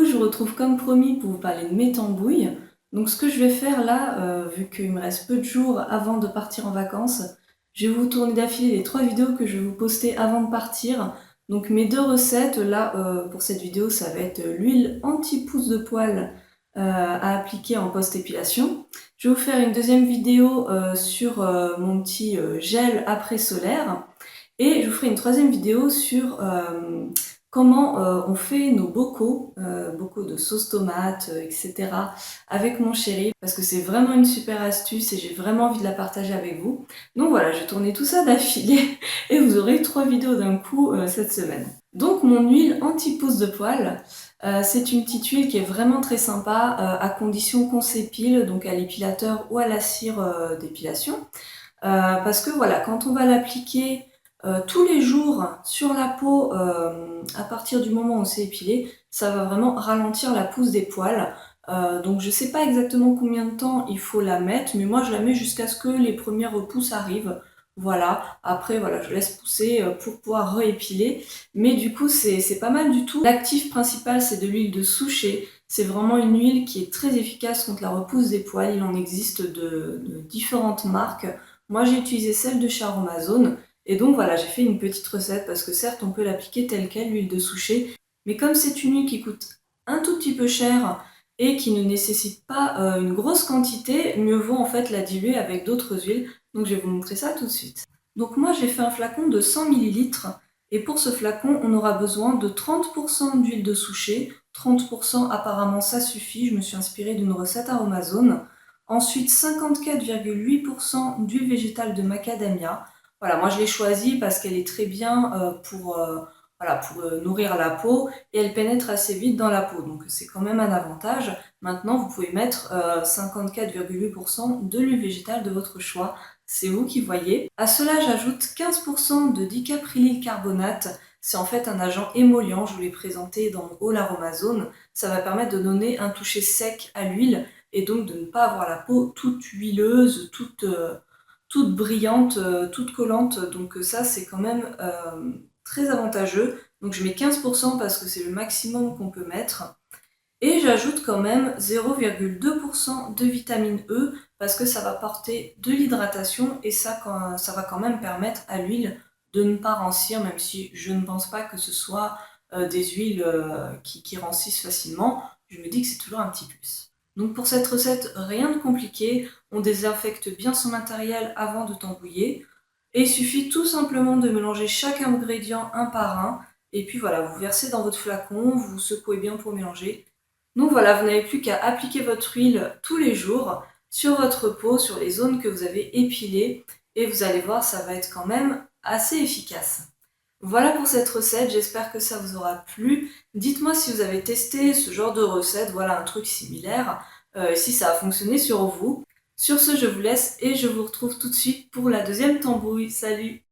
je vous retrouve comme promis pour vous parler de mes tambouilles. Donc ce que je vais faire là, vu qu'il me reste peu de jours avant de partir en vacances, je vais vous tourner d'affilée les 3 vidéos que je vais vous poster avant de partir. Donc mes 2 recettes, là pour cette vidéo, ça va être l'huile anti-pousse de poil à appliquer en post-épilation. Je vais vous faire une deuxième vidéo sur mon petit gel après solaire. Et je vous ferai une troisième vidéo sur comment on fait nos bocaux, bocaux de sauce tomate, etc. avec mon chéri, parce que c'est vraiment une super astuce et j'ai vraiment envie de la partager avec vous. Donc voilà, je vais tourner tout ça d'affilée et vous aurez 3 vidéos d'un coup cette semaine. Donc mon huile anti-pousse de poil, c'est une petite huile qui est vraiment très sympa, à condition qu'on s'épile, donc à l'épilateur ou à la cire d'épilation. Parce que voilà, quand on va l'appliquer tous les jours sur la peau, à partir du moment où on s'est épilé, ça va vraiment ralentir la pousse des poils. Donc je sais pas exactement combien de temps il faut la mettre, mais moi je la mets jusqu'à ce que les premières repousses arrivent. Voilà, après voilà, je laisse pousser pour pouvoir réépiler. Mais du coup c'est pas mal du tout. L'actif principal c'est de l'huile de souchet. C'est vraiment une huile qui est très efficace contre la repousse des poils. Il en existe de différentes marques. Moi j'ai utilisé celle de chez Aromazone. Et donc voilà, j'ai fait une petite recette parce que certes on peut l'appliquer telle quelle, l'huile de souchet, mais comme c'est une huile qui coûte un tout petit peu cher et qui ne nécessite pas une grosse quantité, mieux vaut en fait la diluer avec d'autres huiles. Donc je vais vous montrer ça tout de suite. Donc moi j'ai fait un flacon de 100 ml et pour ce flacon on aura besoin de 30% d'huile de souchet, 30% apparemment ça suffit, je me suis inspirée d'une recette Aromazone. Ensuite 54,8% d'huile végétale de macadamia. Voilà, moi je l'ai choisie parce qu'elle est très bien voilà, pour nourrir la peau et elle pénètre assez vite dans la peau, donc c'est quand même un avantage. Maintenant, vous pouvez mettre 54,8% de l'huile végétale de votre choix, c'est vous qui voyez. À cela, j'ajoute 15% de dicaprylyl carbonate. C'est en fait un agent émollient, je vous l'ai présenté dans mon haul Aromazone. Ça va permettre de donner un toucher sec à l'huile et donc de ne pas avoir la peau toute huileuse, toute brillante, toute collante. Donc ça, c'est quand même très avantageux. Donc je mets 15% parce que c'est le maximum qu'on peut mettre. Et j'ajoute quand même 0,2% de vitamine E parce que ça va porter de l'hydratation et ça va quand même permettre à l'huile de ne pas rancir, même si je ne pense pas que ce soit des huiles qui rancissent facilement. Je me dis que c'est toujours un petit plus. Donc pour cette recette, rien de compliqué. On désinfecte bien son matériel avant de tambouiller. Et il suffit tout simplement de mélanger chaque ingrédient un par un. Et puis voilà, vous versez dans votre flacon, vous secouez bien pour mélanger. Donc voilà, vous n'avez plus qu'à appliquer votre huile tous les jours sur votre peau, sur les zones que vous avez épilées. Et vous allez voir, ça va être quand même assez efficace. Voilà pour cette recette, j'espère que ça vous aura plu. Dites-moi si vous avez testé ce genre de recette, voilà un truc similaire, si ça a fonctionné sur vous. Sur ce, je vous laisse et je vous retrouve tout de suite pour la deuxième tambouille. Salut!